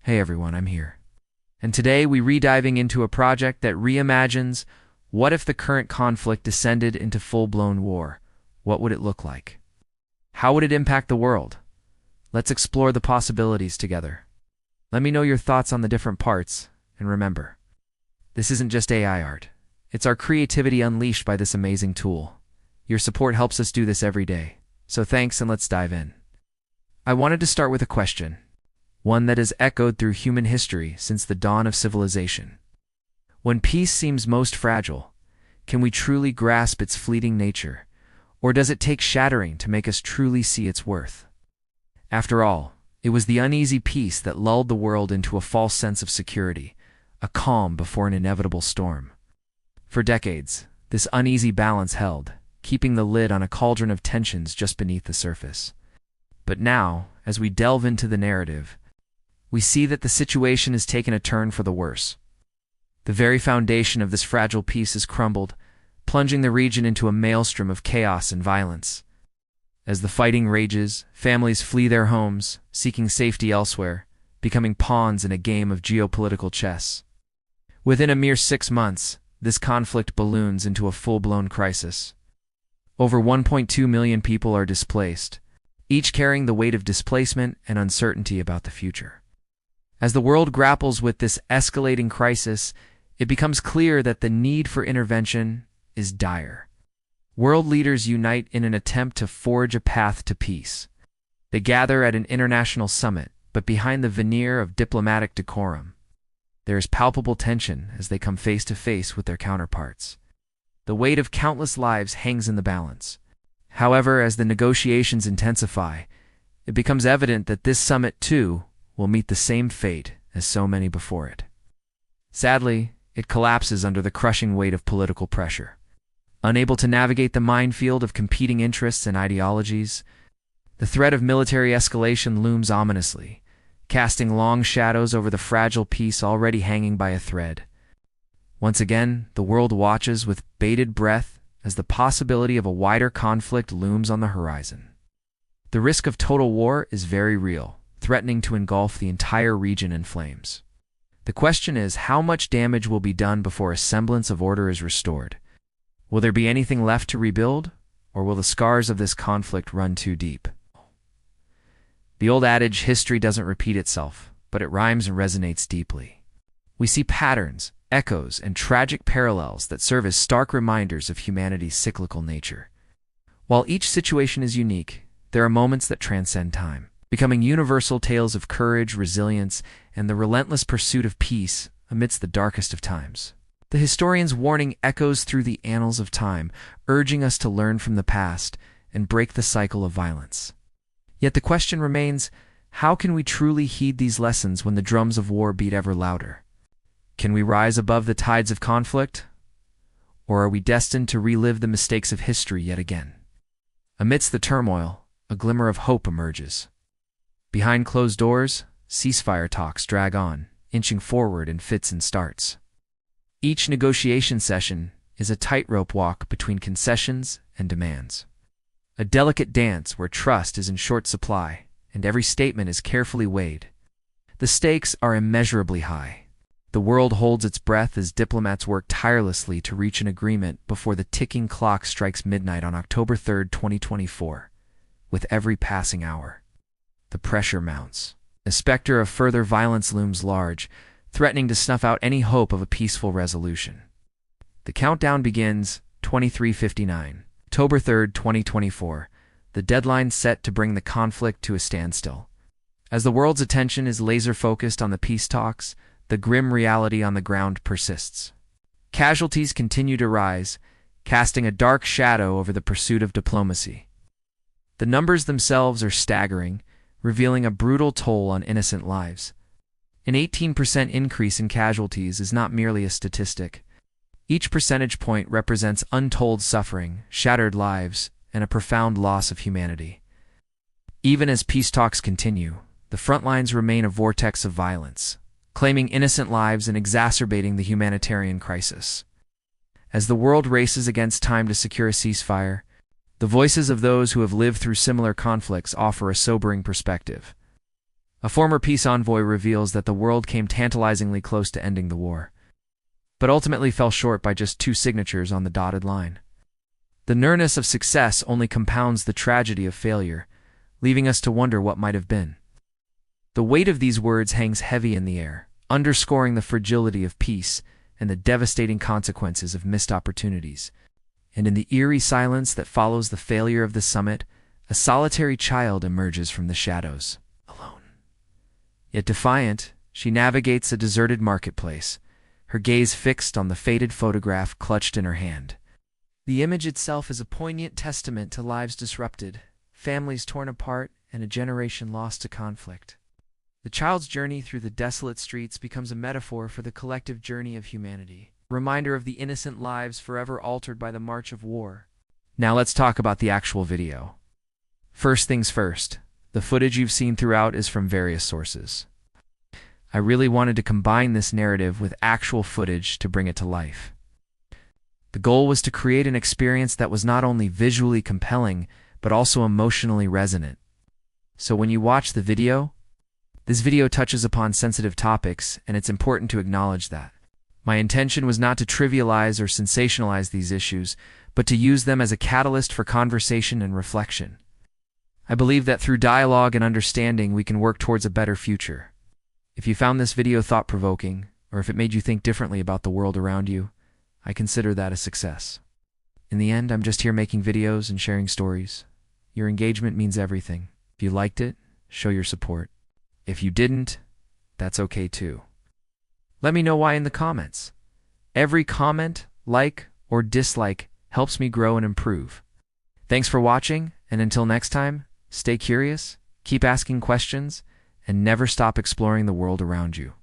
Hey everyone, I'm here. And today we re-diving into a project that reimagines what if the current conflict descended into full-blown war? What would it look like? How would it impact the world? Let's explore the possibilities together. Let me know your thoughts on the different parts, and remember, this isn't just AI art. It's our creativity unleashed by this amazing tool. Your support helps us do this every day. So thanks, and let's dive in. I wanted to start with a question, one that has echoed through human history since the dawn of civilization. When peace seems most fragile, can we truly grasp its fleeting nature, or does it take shattering to make us truly see its worth? After all, it was the uneasy peace that lulled the world into a false sense of security, a calm before an inevitable storm. For decades, this uneasy balance held, keeping the lid on a cauldron of tensions just beneath the surface. But now, as we delve into the narrative, we see that the situation has taken a turn for the worse. The very foundation of this fragile peace has crumbled, plunging the region into a maelstrom of chaos and violence. As the fighting rages, families flee their homes, seeking safety elsewhere, becoming pawns in a game of geopolitical chess. Within a mere 6 months, this conflict balloons into a full-blown crisis. Over 1.2 million people are displaced, each carrying the weight of displacement and uncertainty about the future. As the world grapples with this escalating crisis, it becomes clear that the need for intervention is dire. World leaders unite in an attempt to forge a path to peace. They gather at an international summit, but behind the veneer of diplomatic decorum, there is palpable tension as they come face to face with their counterparts. The weight of countless lives hangs in the balance. However, as the negotiations intensify, it becomes evident that this summit, too, will meet the same fate as so many before it. Sadly, it collapses under the crushing weight of political pressure. Unable to navigate the minefield of competing interests and ideologies, the threat of military escalation looms ominously, casting long shadows over the fragile peace already hanging by a thread. Once again, the world watches with bated breath as the possibility of a wider conflict looms on the horizon. The risk of total war is very real, threatening to engulf the entire region in flames. The question is, how much damage will be done before a semblance of order is restored? Will there be anything left to rebuild, or will the scars of this conflict run too deep? The old adage, history doesn't repeat itself, but it rhymes and resonates deeply. We see patterns, echoes, and tragic parallels that serve as stark reminders of humanity's cyclical nature. While each situation is unique, there are moments that transcend time, becoming universal tales of courage, resilience, and the relentless pursuit of peace amidst the darkest of times. The historian's warning echoes through the annals of time, urging us to learn from the past and break the cycle of violence. Yet the question remains, how can we truly heed these lessons when the drums of war beat ever louder? Can we rise above the tides of conflict? Or are we destined to relive the mistakes of history yet again? Amidst the turmoil, a glimmer of hope emerges. Behind closed doors, ceasefire talks drag on, inching forward in fits and starts. Each negotiation session is a tightrope walk between concessions and demands. A delicate dance where trust is in short supply and every statement is carefully weighed. The stakes are immeasurably high. The world holds its breath as diplomats work tirelessly to reach an agreement before the ticking clock strikes midnight on October 3, 2024. With every passing hour, the pressure mounts. The specter of further violence looms large, threatening to snuff out any hope of a peaceful resolution. The countdown begins, 23:59, October 3, 2024, the deadline set to bring the conflict to a standstill. As the world's attention is laser-focused on the peace talks, the grim reality on the ground persists. Casualties continue to rise, casting a dark shadow over the pursuit of diplomacy. The numbers themselves are staggering, revealing a brutal toll on innocent lives. An 18% increase in casualties is not merely a statistic. Each percentage point represents untold suffering, shattered lives, and a profound loss of humanity. Even as peace talks continue, the front lines remain a vortex of violence, claiming innocent lives and exacerbating the humanitarian crisis. As the world races against time to secure a ceasefire, the voices of those who have lived through similar conflicts offer a sobering perspective. A former peace envoy reveals that the world came tantalizingly close to ending the war, but ultimately fell short by just 2 signatures on the dotted line. The nearness of success only compounds the tragedy of failure, leaving us to wonder what might have been. The weight of these words hangs heavy in the air, underscoring the fragility of peace and the devastating consequences of missed opportunities. And in the eerie silence that follows the failure of the summit, a solitary child emerges from the shadows, alone. Yet defiant, she navigates a deserted marketplace, her gaze fixed on the faded photograph clutched in her hand. The image itself is a poignant testament to lives disrupted, families torn apart, and a generation lost to conflict. The child's journey through the desolate streets becomes a metaphor for the collective journey of humanity, a reminder of the innocent lives forever altered by the march of war. Now let's talk about the actual video. First things first, the footage you've seen throughout is from various sources. I really wanted to combine this narrative with actual footage to bring it to life. The goal was to create an experience that was not only visually compelling, but also emotionally resonant. So when you watch the video, this video touches upon sensitive topics, and it's important to acknowledge that. My intention was not to trivialize or sensationalize these issues, but to use them as a catalyst for conversation and reflection. I believe that through dialogue and understanding, we can work towards a better future. If you found this video thought-provoking, or if it made you think differently about the world around you, I consider that a success. In the end, I'm just here making videos and sharing stories. Your engagement means everything. If you liked it, show your support. If you didn't, that's okay too. Let me know why in the comments. Every comment, like, or dislike helps me grow and improve. Thanks for watching, and until next time, stay curious, keep asking questions, and never stop exploring the world around you.